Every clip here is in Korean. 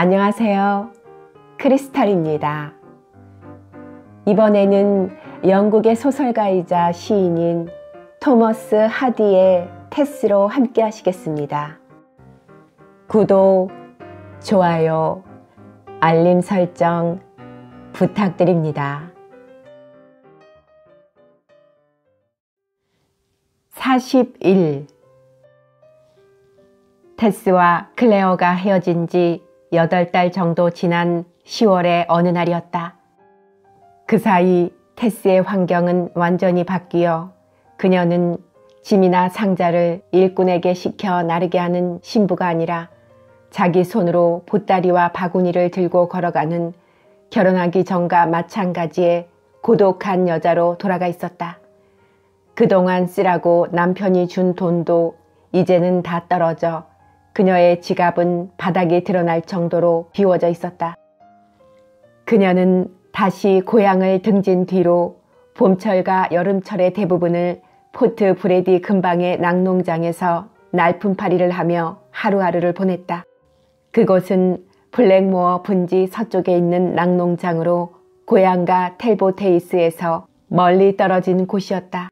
안녕하세요. 크리스탈입니다. 이번에는 영국의 소설가이자 시인인 토머스 하디의 테스로 함께 하시겠습니다. 구독, 좋아요, 알림 설정 부탁드립니다. 41. 테스와 클레어가 헤어진 지 8달 정도 지난 10월의 어느 날이었다. 그 사이 테스의 환경은 완전히 바뀌어 그녀는 짐이나 상자를 일꾼에게 시켜 나르게 하는 신부가 아니라 자기 손으로 보따리와 바구니를 들고 걸어가는 결혼하기 전과 마찬가지의 고독한 여자로 돌아가 있었다. 그동안 쓰라고 남편이 준 돈도 이제는 다 떨어져 그녀의 지갑은 바닥이 드러날 정도로 비워져 있었다. 그녀는 다시 고향을 등진 뒤로 봄철과 여름철의 대부분을 포트 브레디 근방의 낙농장에서 날품팔이를 하며 하루하루를 보냈다. 그곳은 블랙모어 분지 서쪽에 있는 낙농장으로 고향과 텔보테이스에서 멀리 떨어진 곳이었다.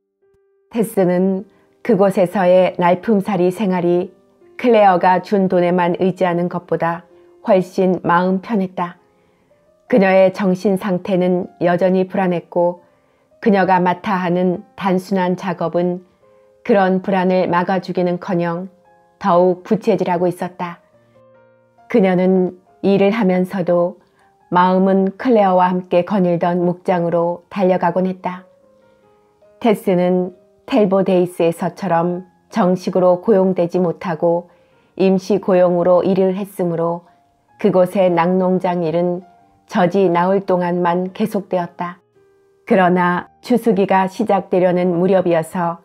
테스는 그곳에서의 날품살이 생활이 클레어가 준 돈에만 의지하는 것보다 훨씬 마음 편했다. 그녀의 정신 상태는 여전히 불안했고 그녀가 맡아 하는 단순한 작업은 그런 불안을 막아주기는커녕 더욱 부채질하고 있었다. 그녀는 일을 하면서도 마음은 클레어와 함께 거닐던 목장으로 달려가곤 했다. 테스는 텔보데이스에서처럼 정식으로 고용되지 못하고 임시 고용으로 일을 했으므로 그곳의 낙농장 일은 젖이 나올 동안만 계속되었다. 그러나 추수기가 시작되려는 무렵이어서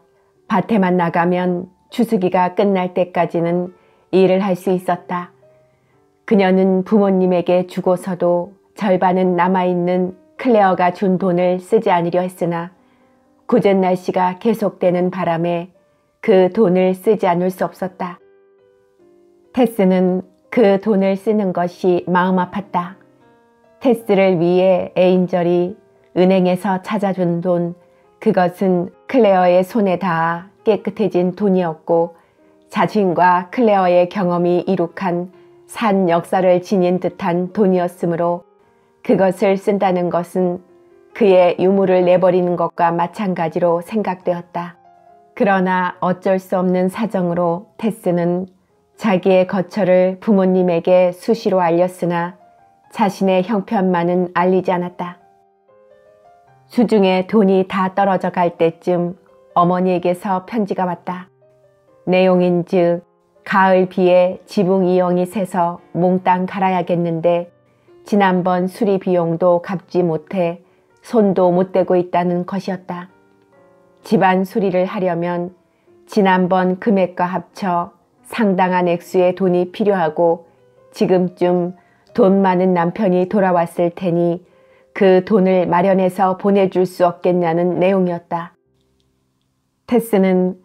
밭에만 나가면 추수기가 끝날 때까지는 일을 할 수 있었다. 그녀는 부모님에게 주고서도 절반은 남아있는 클레어가 준 돈을 쓰지 않으려 했으나 궂은 날씨가 계속되는 바람에 그 돈을 쓰지 않을 수 없었다. 테스는 그 돈을 쓰는 것이 마음 아팠다. 테스를 위해 에인절이 은행에서 찾아준 돈, 그것은 클레어의 손에 닿아 깨끗해진 돈이었고 자신과 클레어의 경험이 이룩한 산 역사를 지닌 듯한 돈이었으므로 그것을 쓴다는 것은 그의 유물을 내버리는 것과 마찬가지로 생각되었다. 그러나 어쩔 수 없는 사정으로 테스는 자기의 거처를 부모님에게 수시로 알렸으나 자신의 형편만은 알리지 않았다. 수중에 돈이 다 떨어져 갈 때쯤 어머니에게서 편지가 왔다. 내용인즉 가을 비에 지붕 이용이 새서 몽땅 갈아야겠는데 지난번 수리 비용도 갚지 못해 손도 못 대고 있다는 것이었다. 집안 수리를 하려면 지난번 금액과 합쳐 상당한 액수의 돈이 필요하고 지금쯤 돈 많은 남편이 돌아왔을 테니 그 돈을 마련해서 보내줄 수 없겠냐는 내용이었다. 테스는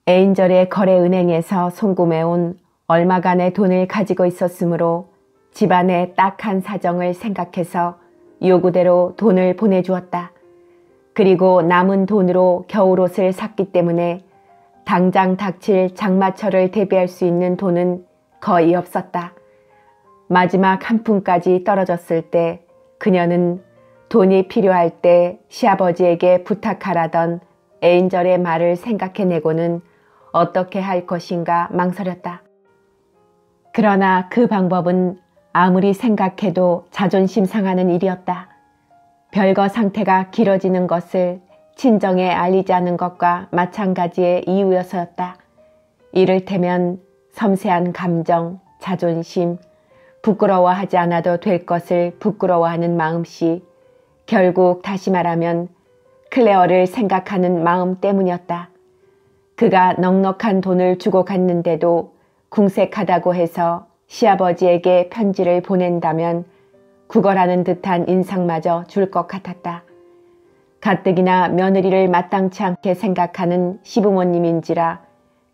에인절의 거래은행에서 송금해온 얼마간의 돈을 가지고 있었으므로 집안의 딱한 사정을 생각해서 요구대로 돈을 보내주었다. 그리고 남은 돈으로 겨울옷을 샀기 때문에 당장 닥칠 장마철을 대비할 수 있는 돈은 거의 없었다. 마지막 한 푼까지 떨어졌을 때 그녀는 돈이 필요할 때 시아버지에게 부탁하라던 에인절의 말을 생각해내고는 어떻게 할 것인가 망설였다. 그러나 그 방법은 아무리 생각해도 자존심 상하는 일이었다. 별거 상태가 길어지는 것을 친정에 알리지 않은 것과 마찬가지의 이유여서였다. 이를테면 섬세한 감정, 자존심, 부끄러워하지 않아도 될 것을 부끄러워하는 마음씨, 결국 다시 말하면 클레어를 생각하는 마음 때문이었다. 그가 넉넉한 돈을 주고 갔는데도 궁색하다고 해서 시아버지에게 편지를 보낸다면 구걸하는 듯한 인상마저 줄 것 같았다. 가뜩이나 며느리를 마땅치 않게 생각하는 시부모님인지라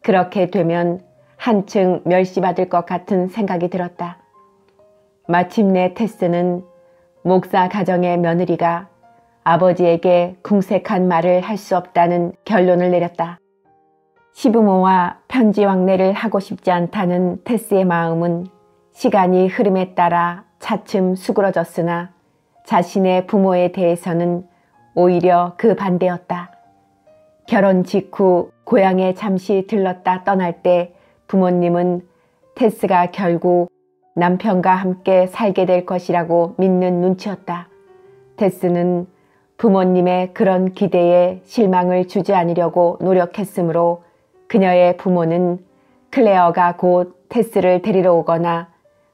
그렇게 되면 한층 멸시받을 것 같은 생각이 들었다. 마침내 테스는 목사 가정의 며느리가 아버지에게 궁색한 말을 할 수 없다는 결론을 내렸다. 시부모와 편지 왕래를 하고 싶지 않다는 테스의 마음은 시간이 흐름에 따라 차츰 수그러졌으나 자신의 부모에 대해서는 오히려 그 반대였다. 결혼 직후 고향에 잠시 들렀다 떠날 때 부모님은 테스가 결국 남편과 함께 살게 될 것이라고 믿는 눈치였다. 테스는 부모님의 그런 기대에 실망을 주지 않으려고 노력했으므로 그녀의 부모는 클레어가 곧 테스를 데리러 오거나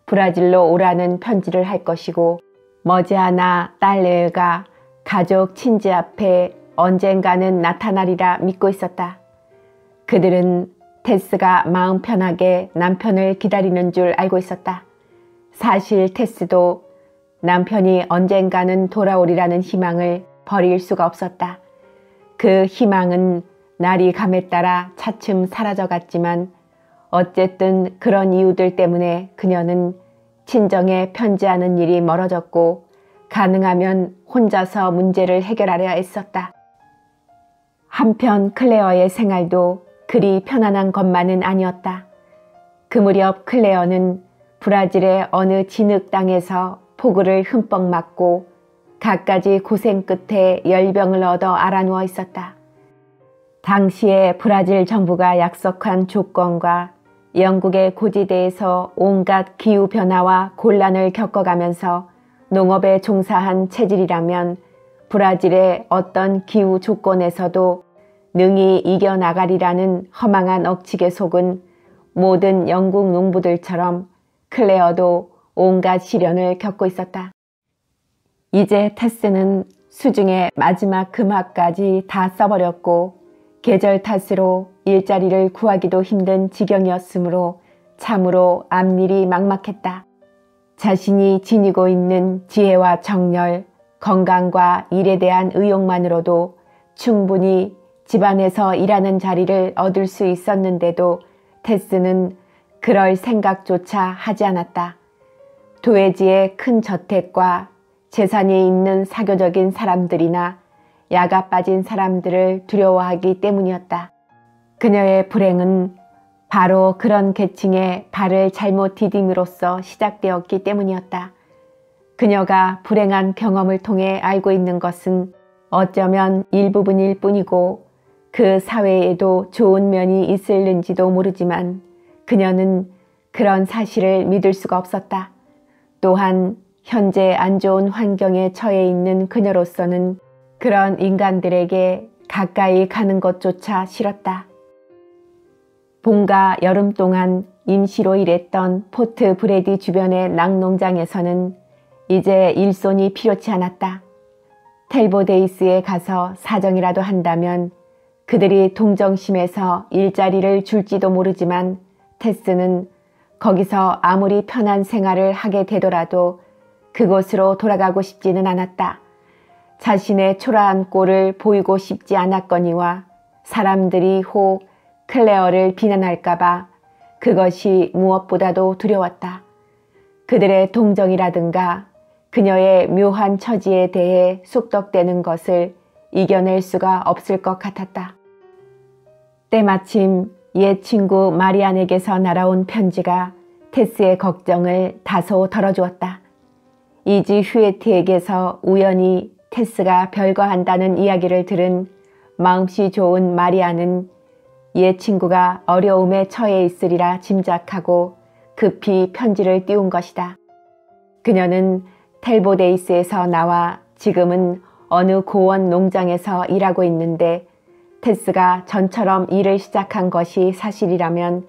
브라질로 오라는 편지를 할 것이고 머지않아 딸 레가 가족 친지 앞에 언젠가는 나타나리라 믿고 있었다. 그들은 테스가 마음 편하게 남편을 기다리는 줄 알고 있었다. 사실 테스도 남편이 언젠가는 돌아오리라는 희망을 버릴 수가 없었다. 그 희망은 날이 감에 따라 차츰 사라져갔지만 어쨌든 그런 이유들 때문에 그녀는 친정에 편지하는 일이 멀어졌고 가능하면 혼자서 문제를 해결하려 애썼다. 한편 클레어의 생활도 그리 편안한 것만은 아니었다. 그 무렵 클레어는 브라질의 어느 진흙 땅에서 포구를 흠뻑 맞고 갖가지 고생 끝에 열병을 얻어 알아누워 있었다. 당시에 브라질 정부가 약속한 조건과 영국의 고지대에서 온갖 기후변화와 곤란을 겪어가면서 농업에 종사한 체질이라면 브라질의 어떤 기후 조건에서도 능히 이겨나가리라는 허망한 억측에 속은 모든 영국 농부들처럼 클레어도 온갖 시련을 겪고 있었다. 이제 테스는 수중의 마지막 금학까지 다 써버렸고 계절 탓으로 일자리를 구하기도 힘든 지경이었으므로 참으로 앞일이 막막했다. 자신이 지니고 있는 지혜와 정열, 건강과 일에 대한 의욕만으로도 충분히 집안에서 일하는 자리를 얻을 수 있었는데도 테스는 그럴 생각조차 하지 않았다. 도회지의 큰 저택과 재산이 있는 사교적인 사람들이나 야가 빠진 사람들을 두려워하기 때문이었다. 그녀의 불행은 바로 그런 계층의 발을 잘못 디딤으로써 시작되었기 때문이었다. 그녀가 불행한 경험을 통해 알고 있는 것은 어쩌면 일부분일 뿐이고 그 사회에도 좋은 면이 있을는지도 모르지만 그녀는 그런 사실을 믿을 수가 없었다. 또한 현재 안 좋은 환경에 처해 있는 그녀로서는 그런 인간들에게 가까이 가는 것조차 싫었다. 봄과 여름 동안 임시로 일했던 포트 브레디 주변의 낙농장에서는 이제 일손이 필요치 않았다. 텔보데이스에 가서 사정이라도 한다면 그들이 동정심에서 일자리를 줄지도 모르지만 테스는 거기서 아무리 편한 생활을 하게 되더라도 그곳으로 돌아가고 싶지는 않았다. 자신의 초라한 꼴을 보이고 싶지 않았거니와 사람들이 혹 클레어를 비난할까봐 그것이 무엇보다도 두려웠다. 그들의 동정이라든가 그녀의 묘한 처지에 대해 쑥덕대는 것을 이겨낼 수가 없을 것 같았다. 때마침 옛 친구 마리안에게서 날아온 편지가 테스의 걱정을 다소 덜어주었다. 이지 휴에티에게서 우연히 테스가 별거한다는 이야기를 들은 마음씨 좋은 마리안은 옛 친구가 어려움에 처해 있으리라 짐작하고 급히 편지를 띄운 것이다. 그녀는 텔보데이스에서 나와 지금은 어느 고원 농장에서 일하고 있는데 테스가 전처럼 일을 시작한 것이 사실이라면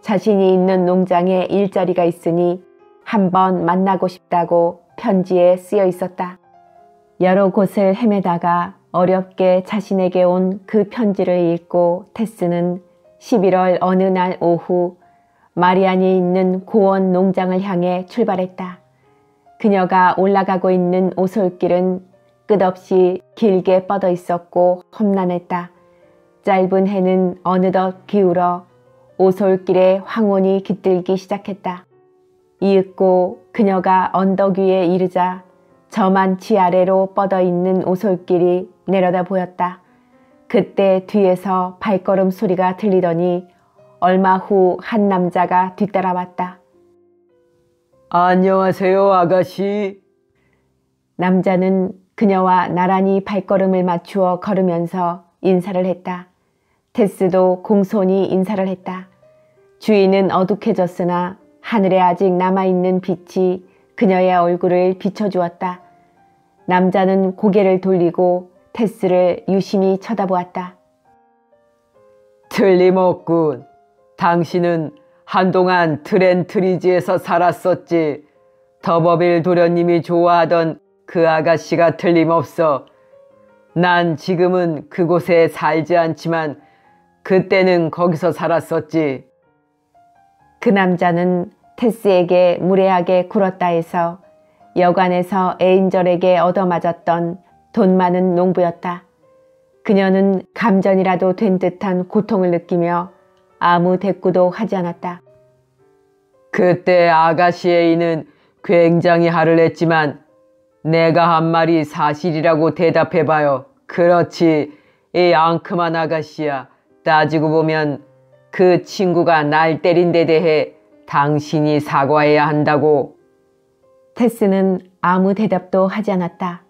자신이 있는 농장에 일자리가 있으니 한번 만나고 싶다고 편지에 쓰여 있었다. 여러 곳을 헤매다가 어렵게 자신에게 온 그 편지를 읽고 테스는 11월 어느 날 오후 마리안이 있는 고원 농장을 향해 출발했다. 그녀가 올라가고 있는 오솔길은 끝없이 길게 뻗어 있었고 험난했다. 짧은 해는 어느덧 기울어 오솔길에 황혼이 깃들기 시작했다. 이윽고 그녀가 언덕 위에 이르자 저만치 아래로 뻗어있는 오솔길이 내려다 보였다. 그때 뒤에서 발걸음 소리가 들리더니 얼마 후 한 남자가 뒤따라왔다. 안녕하세요, 아가씨. 남자는 그녀와 나란히 발걸음을 맞추어 걸으면서 인사를 했다. 테스도 공손히 인사를 했다. 주위는 어둑해졌으나 하늘에 아직 남아있는 빛이 그녀의 얼굴을 비춰주었다. 남자는 고개를 돌리고 테스를 유심히 쳐다보았다. 틀림없군. 당신은 한동안 트렌트리지에서 살았었지. 더버빌 도련님이 좋아하던 그 아가씨가 틀림없어. 난 지금은 그곳에 살지 않지만 그때는 거기서 살았었지. 그 남자는 테스에게 무례하게 굴었다 해서 여관에서 에인절에게 얻어맞았던 돈 많은 농부였다. 그녀는 감전이라도 된 듯한 고통을 느끼며 아무 대꾸도 하지 않았다. 그때 아가씨의 이는 굉장히 화를 냈지만 내가 한 말이 사실이라고 대답해봐요. 그렇지, 이 앙큼한 아가씨야. 따지고 보면 그 친구가 날 때린 데 대해 당신이 사과해야 한다고. 테스는 아무 대답도 하지 않았다.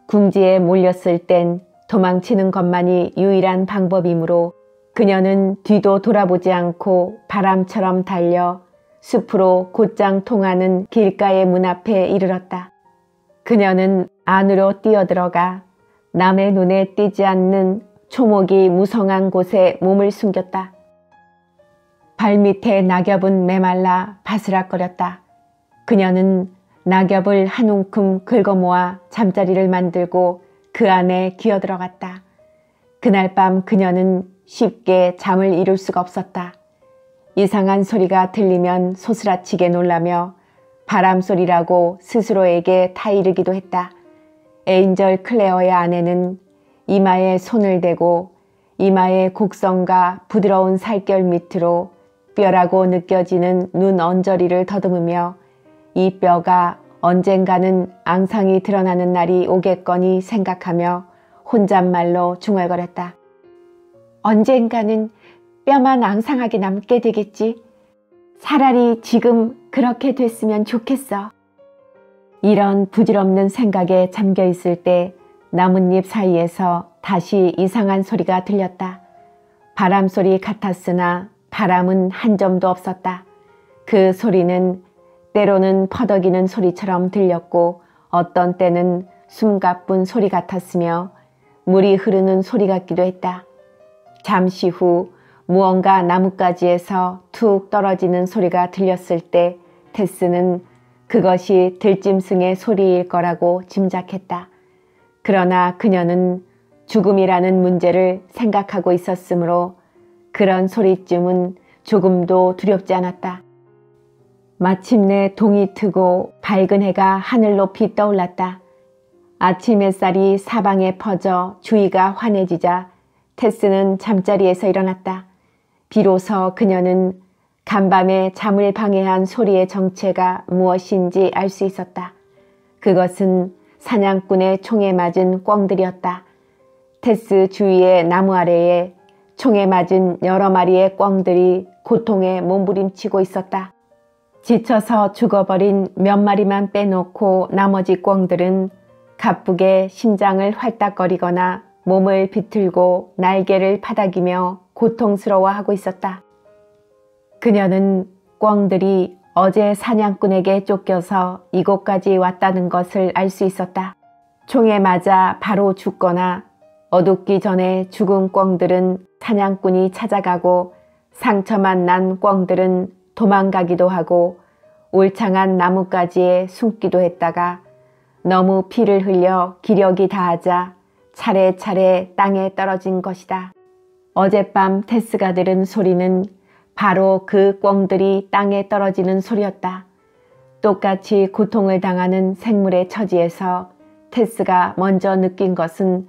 궁지에 몰렸을 땐 도망치는 것만이 유일한 방법이므로 그녀는 뒤도 돌아보지 않고 바람처럼 달려 숲으로 곧장 통하는 길가의 문 앞에 이르렀다. 그녀는 안으로 뛰어들어가 남의 눈에 띄지 않는 초목이 무성한 곳에 몸을 숨겼다. 발밑에 낙엽은 메말라 바스락거렸다. 그녀는 낙엽을 한 움큼 긁어모아 잠자리를 만들고 그 안에 기어들어갔다. 그날 밤 그녀는 쉽게 잠을 이룰 수가 없었다. 이상한 소리가 들리면 소스라치게 놀라며 바람소리라고 스스로에게 타이르기도 했다. 에인절 클레어의 아내는 이마에 손을 대고 이마의 곡선과 부드러운 살결 밑으로 뼈라고 느껴지는 눈 언저리를 더듬으며 이 뼈가 언젠가는 앙상이 드러나는 날이 오겠거니 생각하며 혼잣말로 중얼거렸다. 언젠가는 뼈만 앙상하게 남게 되겠지. 차라리 지금 그렇게 됐으면 좋겠어. 이런 부질없는 생각에 잠겨 있을 때 나뭇잎 사이에서 다시 이상한 소리가 들렸다. 바람소리 같았으나 바람은 한 점도 없었다. 그 소리는 때로는 퍼덕이는 소리처럼 들렸고 어떤 때는 숨가쁜 소리 같았으며 물이 흐르는 소리 같기도 했다. 잠시 후 무언가 나뭇가지에서 툭 떨어지는 소리가 들렸을 때 테스는 그것이 들짐승의 소리일 거라고 짐작했다. 그러나 그녀는 죽음이라는 문제를 생각하고 있었으므로 그런 소리쯤은 조금도 두렵지 않았다. 마침내 동이 트고 밝은 해가 하늘 높이 떠올랐다. 아침 햇살이 사방에 퍼져 주위가 환해지자 테스는 잠자리에서 일어났다. 비로소 그녀는 간밤에 잠을 방해한 소리의 정체가 무엇인지 알 수 있었다. 그것은 사냥꾼의 총에 맞은 꿩들이었다. 테스 주위의 나무 아래에 총에 맞은 여러 마리의 꿩들이 고통에 몸부림치고 있었다. 지쳐서 죽어버린 몇 마리만 빼놓고 나머지 꿩들은 가쁘게 심장을 활딱거리거나 몸을 비틀고 날개를 파닥이며 고통스러워하고 있었다. 그녀는 꿩들이 어제 사냥꾼에게 쫓겨서 이곳까지 왔다는 것을 알 수 있었다. 총에 맞아 바로 죽거나 어둡기 전에 죽은 꿩들은 사냥꾼이 찾아가고 상처만 난 꿩들은 도망가기도 하고 울창한 나뭇가지에 숨기도 했다가 너무 피를 흘려 기력이 다하자 차례차례 땅에 떨어진 것이다. 어젯밤 테스가 들은 소리는 바로 그 꿩들이 땅에 떨어지는 소리였다. 똑같이 고통을 당하는 생물의 처지에서 테스가 먼저 느낀 것은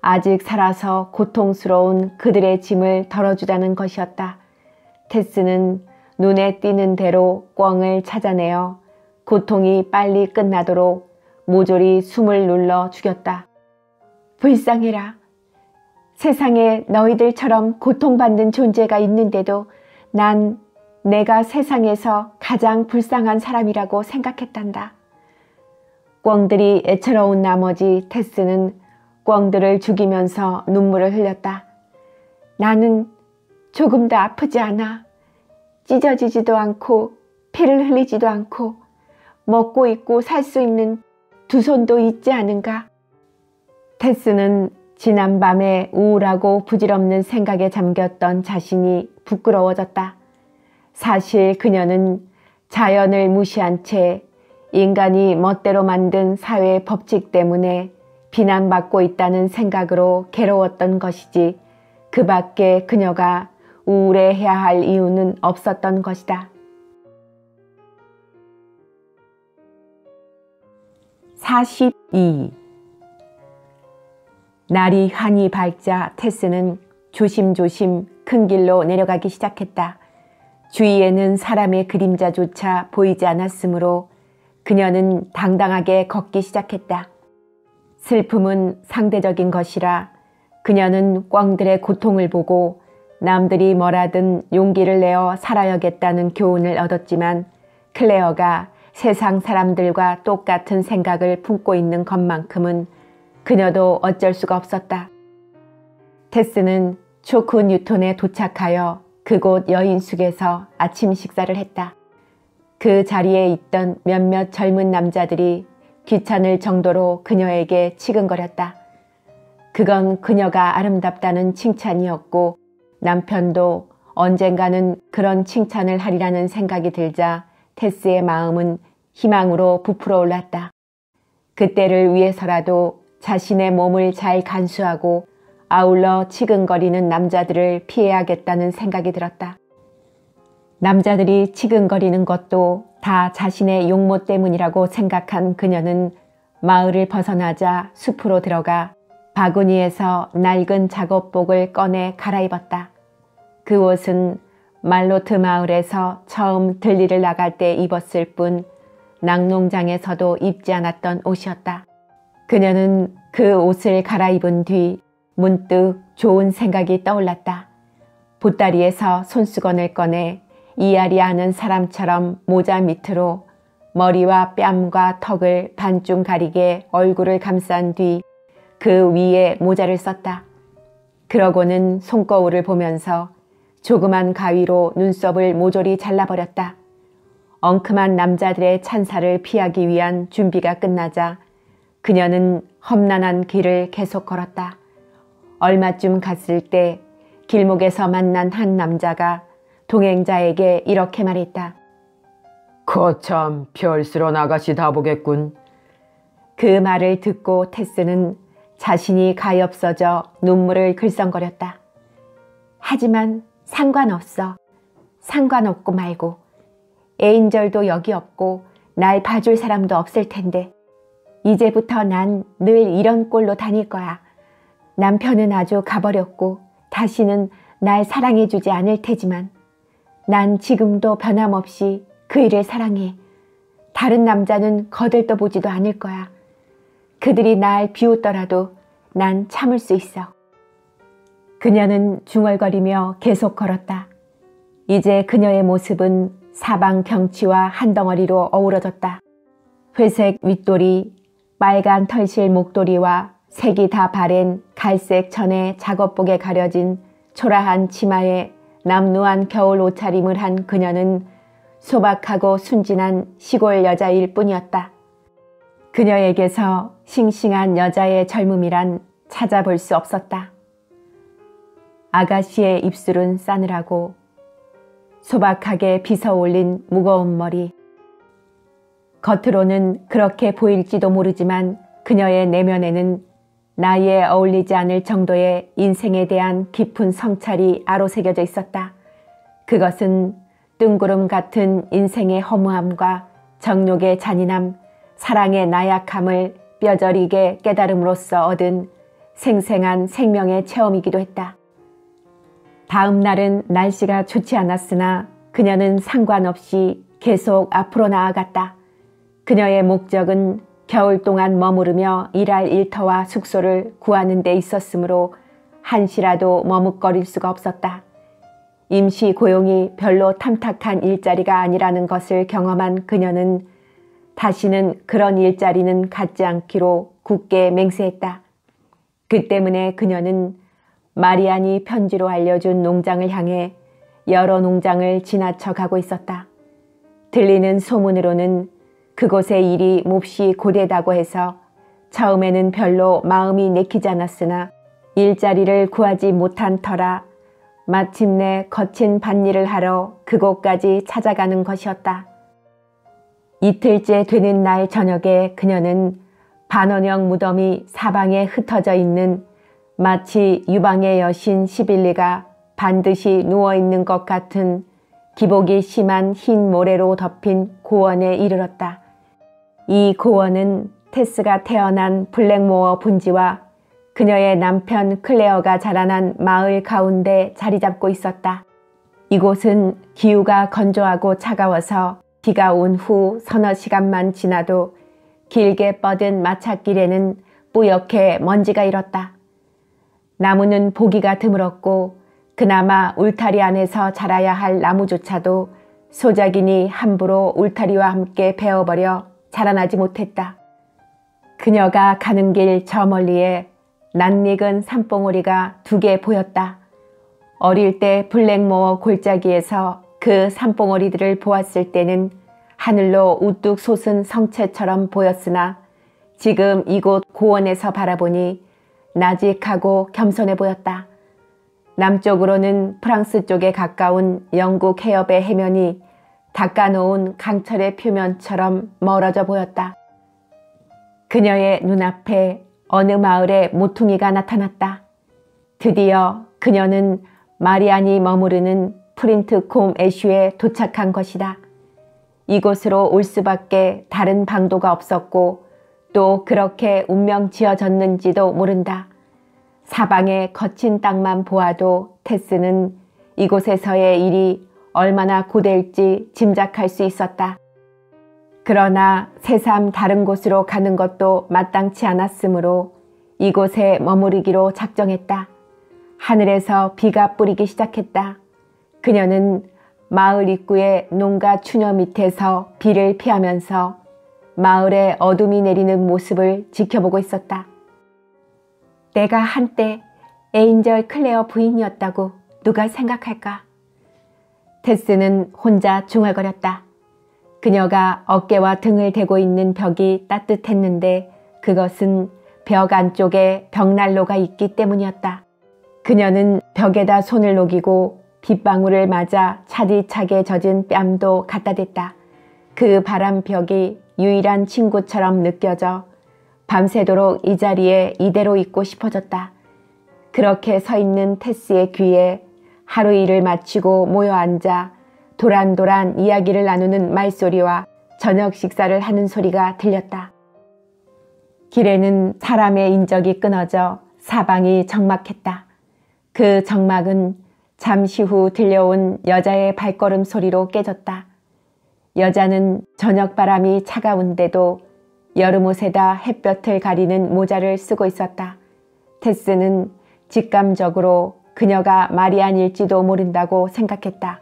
아직 살아서 고통스러운 그들의 짐을 덜어주다는 것이었다. 테스는 눈에 띄는 대로 꿩을 찾아내어 고통이 빨리 끝나도록 모조리 숨을 눌러 죽였다. 불쌍해라. 세상에 너희들처럼 고통받는 존재가 있는데도 난 내가 세상에서 가장 불쌍한 사람이라고 생각했단다. 꿩들이 애처로운 나머지 테스는 꿩들을 죽이면서 눈물을 흘렸다. 나는 조금도 아프지 않아. 찢어지지도 않고 피를 흘리지도 않고 먹고 입고 살 수 있는 두 손도 있지 않은가. 테스는 지난밤에 우울하고 부질없는 생각에 잠겼던 자신이 부끄러워졌다. 사실 그녀는 자연을 무시한 채 인간이 멋대로 만든 사회의 법칙 때문에 비난받고 있다는 생각으로 괴로웠던 것이지 그 밖에 그녀가 우울해해야 할 이유는 없었던 것이다. 42. 날이 환히 밝자 테스는 조심조심 큰 길로 내려가기 시작했다. 주위에는 사람의 그림자조차 보이지 않았으므로 그녀는 당당하게 걷기 시작했다. 슬픔은 상대적인 것이라 그녀는 꿩들의 고통을 보고 남들이 뭐라든 용기를 내어 살아야겠다는 교훈을 얻었지만 클레어가 세상 사람들과 똑같은 생각을 품고 있는 것만큼은 그녀도 어쩔 수가 없었다. 테스는 초크 뉴턴에 도착하여 그곳 여인숙에서 아침 식사를 했다. 그 자리에 있던 몇몇 젊은 남자들이 귀찮을 정도로 그녀에게 치근거렸다. 그건 그녀가 아름답다는 칭찬이었고 남편도 언젠가는 그런 칭찬을 하리라는 생각이 들자 테스의 마음은 희망으로 부풀어 올랐다. 그때를 위해서라도 자신의 몸을 잘 간수하고 아울러 치근거리는 남자들을 피해야겠다는 생각이 들었다. 남자들이 치근거리는 것도 다 자신의 용모 때문이라고 생각한 그녀는 마을을 벗어나자 숲으로 들어가 바구니에서 낡은 작업복을 꺼내 갈아입었다. 그 옷은 말로트 마을에서 처음 들리를 나갈 때 입었을 뿐 낙농장에서도 입지 않았던 옷이었다. 그녀는 그 옷을 갈아입은 뒤 문득 좋은 생각이 떠올랐다. 보따리에서 손수건을 꺼내 이앓이 하는 사람처럼 모자 밑으로 머리와 뺨과 턱을 반쯤 가리게 얼굴을 감싼 뒤 그 위에 모자를 썼다. 그러고는 손거울을 보면서 조그만 가위로 눈썹을 모조리 잘라버렸다. 엉큼한 남자들의 찬사를 피하기 위한 준비가 끝나자 그녀는 험난한 길을 계속 걸었다. 얼마쯤 갔을 때 길목에서 만난 한 남자가 동행자에게 이렇게 말했다. 거참 별스런 아가씨 다 보겠군. 그 말을 듣고 테스는 자신이 가엾어져 눈물을 글썽거렸다. 하지만 상관없어. 상관없고 말고. 애인절도 여기 없고 날 봐줄 사람도 없을 텐데 이제부터 난 늘 이런 꼴로 다닐 거야. 남편은 아주 가버렸고 다시는 날 사랑해주지 않을 테지만 난 지금도 변함없이 그 일을 사랑해. 다른 남자는 거들떠보지도 않을 거야. 그들이 날 비웃더라도 난 참을 수 있어. 그녀는 중얼거리며 계속 걸었다. 이제 그녀의 모습은 사방 경치와 한 덩어리로 어우러졌다. 회색 윗도리, 빨간 털실 목도리와 색이 다 바랜 갈색 천의 작업복에 가려진 초라한 치마에 남루한 겨울 옷차림을 한 그녀는 소박하고 순진한 시골 여자일 뿐이었다. 그녀에게서 싱싱한 여자의 젊음이란 찾아볼 수 없었다. 아가씨의 입술은 싸늘하고 소박하게 빗어올린 무거운 머리. 겉으로는 그렇게 보일지도 모르지만 그녀의 내면에는 나이에 어울리지 않을 정도의 인생에 대한 깊은 성찰이 아로새겨져 있었다. 그것은 뜬구름 같은 인생의 허무함과 정욕의 잔인함, 사랑의 나약함을 뼈저리게 깨달음으로써 얻은 생생한 생명의 체험이기도 했다. 다음 날은 날씨가 좋지 않았으나 그녀는 상관없이 계속 앞으로 나아갔다. 그녀의 목적은 겨울 동안 머무르며 일할 일터와 숙소를 구하는 데 있었으므로 한시라도 머뭇거릴 수가 없었다. 임시 고용이 별로 탐탁한 일자리가 아니라는 것을 경험한 그녀는 다시는 그런 일자리는 갖지 않기로 굳게 맹세했다. 그 때문에 그녀는 마리안이 편지로 알려준 농장을 향해 여러 농장을 지나쳐 가고 있었다. 들리는 소문으로는 그곳의 일이 몹시 고되다고 해서 처음에는 별로 마음이 내키지 않았으나 일자리를 구하지 못한 터라 마침내 거친 밭일을 하러 그곳까지 찾아가는 것이었다. 이틀째 되는 날 저녁에 그녀는 반원형 무덤이 사방에 흩어져 있는 마치 유방의 여신 시빌리가 반드시 누워있는 것 같은 기복이 심한 흰 모래로 덮인 고원에 이르렀다. 이 고원은 테스가 태어난 블랙모어 분지와 그녀의 남편 클레어가 자라난 마을 가운데 자리 잡고 있었다. 이곳은 기후가 건조하고 차가워서 비가 온 후 서너 시간만 지나도 길게 뻗은 마찻길에는 뿌옇게 먼지가 일었다. 나무는 보기가 드물었고 그나마 울타리 안에서 자라야 할 나무조차도 소작이니 함부로 울타리와 함께 베어버려 자라나지 못했다. 그녀가 가는 길 저 멀리에 낯익은 산봉우리가 2개 보였다. 어릴 때 블랙모어 골짜기에서 그 산봉우리들을 보았을 때는 하늘로 우뚝 솟은 성체처럼 보였으나 지금 이곳 고원에서 바라보니 나직하고 겸손해 보였다. 남쪽으로는 프랑스 쪽에 가까운 영국 해협의 해면이 닦아놓은 강철의 표면처럼 멀어져 보였다. 그녀의 눈앞에 어느 마을에 모퉁이가 나타났다. 드디어 그녀는 마리안이 머무르는 프린트콤 애쉬에 도착한 것이다. 이곳으로 올 수밖에 다른 방도가 없었고 또 그렇게 운명 지어졌는지도 모른다. 사방의 거친 땅만 보아도 테스는 이곳에서의 일이 얼마나 고될지 짐작할 수 있었다. 그러나 새삼 다른 곳으로 가는 것도 마땅치 않았으므로 이곳에 머무르기로 작정했다. 하늘에서 비가 뿌리기 시작했다. 그녀는 마을 입구의 농가 추녀 밑에서 비를 피하면서 마을에 어둠이 내리는 모습을 지켜보고 있었다. 내가 한때 에인절 클레어 부인이었다고 누가 생각할까? 테스는 혼자 중얼거렸다. 그녀가 어깨와 등을 대고 있는 벽이 따뜻했는데 그것은 벽 안쪽에 벽난로가 있기 때문이었다. 그녀는 벽에다 손을 녹이고 빗방울을 맞아 차디차게 젖은 뺨도 갖다 댔다. 그 바람벽이 유일한 친구처럼 느껴져 밤새도록 이 자리에 이대로 있고 싶어졌다. 그렇게 서 있는 테스의 귀에 하루 일을 마치고 모여 앉아 도란도란 이야기를 나누는 말소리와 저녁 식사를 하는 소리가 들렸다. 길에는 사람의 인적이 끊어져 사방이 적막했다. 그 적막은 잠시 후 들려온 여자의 발걸음 소리로 깨졌다. 여자는 저녁바람이 차가운데도 여름옷에다 햇볕을 가리는 모자를 쓰고 있었다. 테스는 직감적으로 그녀가 마리안일지도 모른다고 생각했다.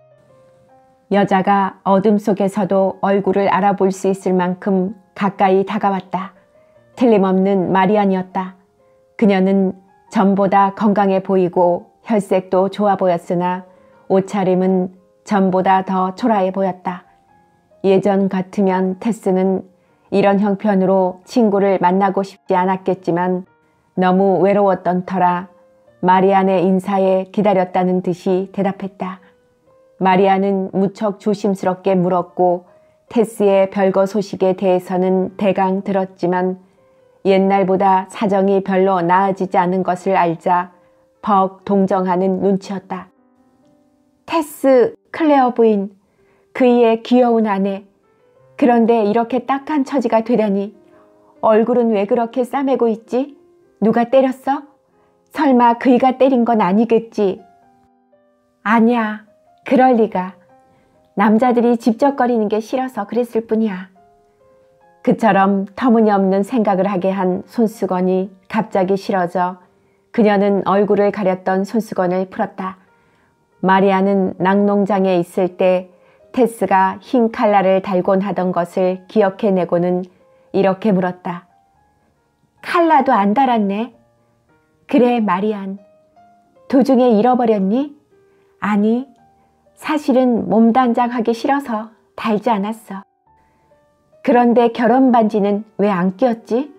여자가 어둠 속에서도 얼굴을 알아볼 수 있을 만큼 가까이 다가왔다. 틀림없는 마리안이었다. 그녀는 전보다 건강해 보이고 혈색도 좋아 보였으나 옷차림은 전보다 더 초라해 보였다. 예전 같으면 테스는 이런 형편으로 친구를 만나고 싶지 않았겠지만 너무 외로웠던 터라 마리안의 인사에 기다렸다는 듯이 대답했다. 마리안은 무척 조심스럽게 물었고 테스의 별거 소식에 대해서는 대강 들었지만 옛날보다 사정이 별로 나아지지 않은 것을 알자 벅 동정하는 눈치였다. 테스 클레어 부인, 그이의 귀여운 아내. 그런데 이렇게 딱한 처지가 되다니. 얼굴은 왜 그렇게 싸매고 있지? 누가 때렸어? 설마 그이가 때린 건 아니겠지? 아니야, 그럴 리가. 남자들이 집적거리는 게 싫어서 그랬을 뿐이야. 그처럼 터무니없는 생각을 하게 한 손수건이 갑자기 싫어져 그녀는 얼굴을 가렸던 손수건을 풀었다. 마리아는 낙농장에 있을 때 테스가 흰 칼라를 달곤 하던 것을 기억해내고는 이렇게 물었다. 칼라도 안 달았네. 그래, 마리안. 도중에 잃어버렸니? 아니, 사실은 몸단장하기 싫어서 달지 않았어. 그런데 결혼 반지는 왜 안 끼웠지?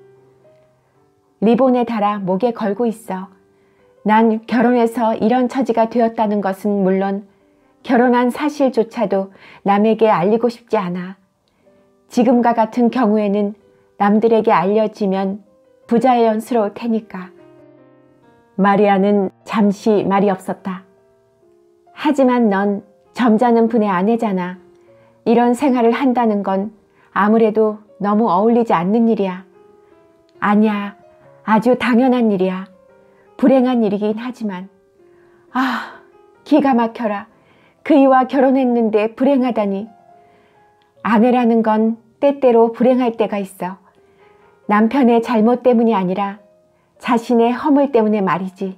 리본에 달아 목에 걸고 있어. 난 결혼해서 이런 처지가 되었다는 것은 물론 결혼한 사실조차도 남에게 알리고 싶지 않아. 지금과 같은 경우에는 남들에게 알려지면 부자연스러울 테니까. 마리아는 잠시 말이 없었다. 하지만 넌 점잖은 분의 아내잖아. 이런 생활을 한다는 건 아무래도 너무 어울리지 않는 일이야. 아니야, 아주 당연한 일이야. 불행한 일이긴 하지만. 아, 기가 막혀라. 그이와 결혼했는데 불행하다니. 아내라는 건 때때로 불행할 때가 있어. 남편의 잘못 때문이 아니라 자신의 허물 때문에 말이지.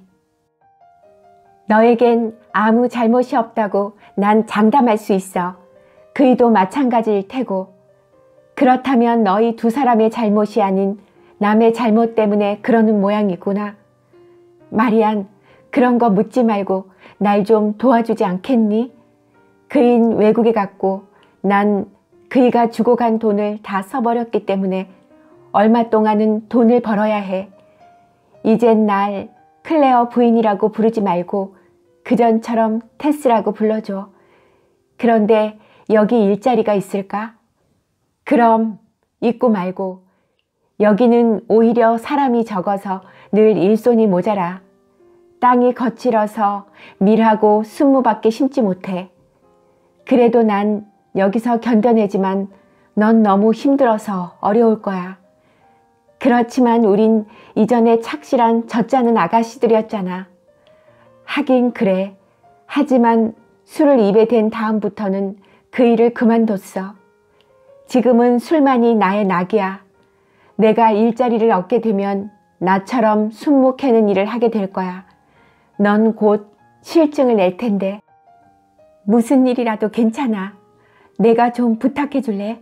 너에겐 아무 잘못이 없다고 난 장담할 수 있어. 그이도 마찬가지일 테고. 그렇다면 너희 두 사람의 잘못이 아닌 남의 잘못 때문에 그러는 모양이구나. 마리안, 그런 거 묻지 말고 날 좀 도와주지 않겠니? 그인 외국에 갔고 난 그이가 주고 간 돈을 다 써버렸기 때문에 얼마 동안은 돈을 벌어야 해. 이젠 날 클레어 부인이라고 부르지 말고 그전처럼 테스라고 불러줘. 그런데 여기 일자리가 있을까? 그럼 있고 말고. 여기는 오히려 사람이 적어서 늘 일손이 모자라. 땅이 거칠어서 밀하고 순무밖에 심지 못해. 그래도 난 여기서 견뎌내지만 넌 너무 힘들어서 어려울 거야. 그렇지만 우린 이전에 착실한 젖자는 아가씨들이었잖아. 하긴 그래. 하지만 술을 입에 댄 다음부터는 그 일을 그만뒀어. 지금은 술만이 나의 낙이야. 내가 일자리를 얻게 되면 나처럼 순무 캐는 일을 하게 될 거야. 넌 곧 실증을 낼 텐데. 무슨 일이라도 괜찮아. 내가 좀 부탁해 줄래?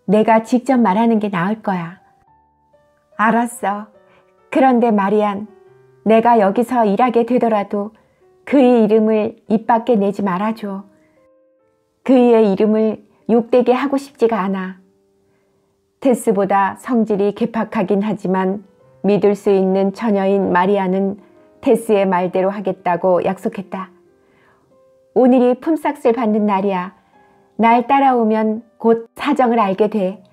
내가 직접 말하는 게 나을 거야. 알았어. 그런데 마리안, 내가 여기서 일하게 되더라도 그의 이름을 입 밖에 내지 말아줘. 그의 이름을 욕되게 하고 싶지가 않아. 테스보다 성질이 괴팍하긴 하지만 믿을 수 있는 처녀인 마리아는 테스의 말대로 하겠다고 약속했다. 오늘이 품삯을 받는 날이야. 날 따라오면 곧 사정을 알게 돼.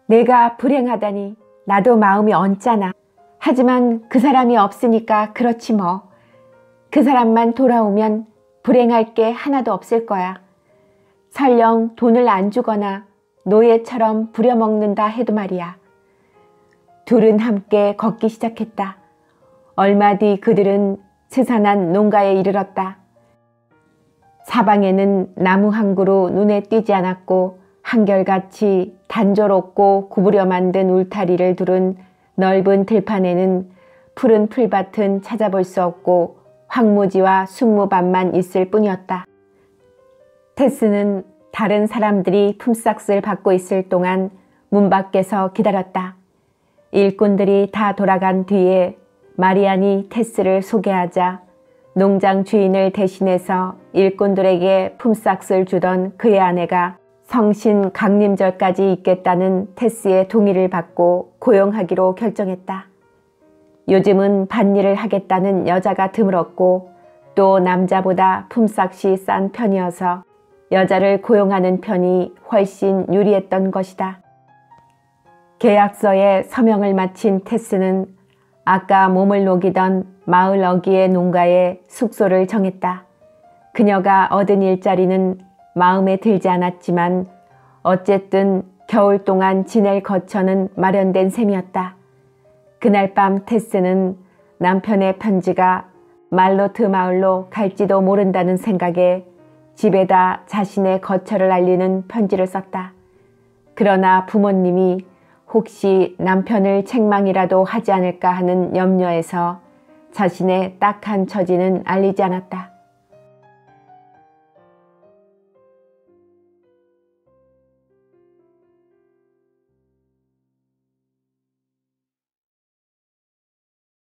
내가 불행하다니 나도 마음이 언짢아. 하지만 그 사람이 없으니까 그렇지 뭐. 그 사람만 돌아오면 불행할 게 하나도 없을 거야. 설령 돈을 안 주거나 노예처럼 부려먹는다 해도 말이야. 둘은 함께 걷기 시작했다. 얼마 뒤 그들은 스산한 농가에 이르렀다. 사방에는 나무 한 그루 눈에 띄지 않았고 한결같이 단조롭고 구부려 만든 울타리를 두른 넓은 들판에는 푸른 풀밭은 찾아볼 수 없고 황무지와 순무밭만 있을 뿐이었다. 테스는 다른 사람들이 품삯을 받고 있을 동안 문 밖에서 기다렸다. 일꾼들이 다 돌아간 뒤에 마리안이 테스를 소개하자 농장 주인을 대신해서 일꾼들에게 품삯을 주던 그의 아내가 성신 강림절까지 있겠다는 테스의 동의를 받고 고용하기로 결정했다. 요즘은 밭일을 하겠다는 여자가 드물었고 또 남자보다 품삯이 싼 편이어서 여자를 고용하는 편이 훨씬 유리했던 것이다. 계약서에 서명을 마친 테스는 아까 몸을 녹이던 마을 어귀의 농가에 숙소를 정했다. 그녀가 얻은 일자리는 마음에 들지 않았지만 어쨌든 겨울 동안 지낼 거처는 마련된 셈이었다. 그날 밤 테스는 남편의 편지가 말로트 마을로 갈지도 모른다는 생각에 집에다 자신의 거처를 알리는 편지를 썼다. 그러나 부모님이 혹시 남편을 책망이라도 하지 않을까 하는 염려에서 자신의 딱한 처지는 알리지 않았다.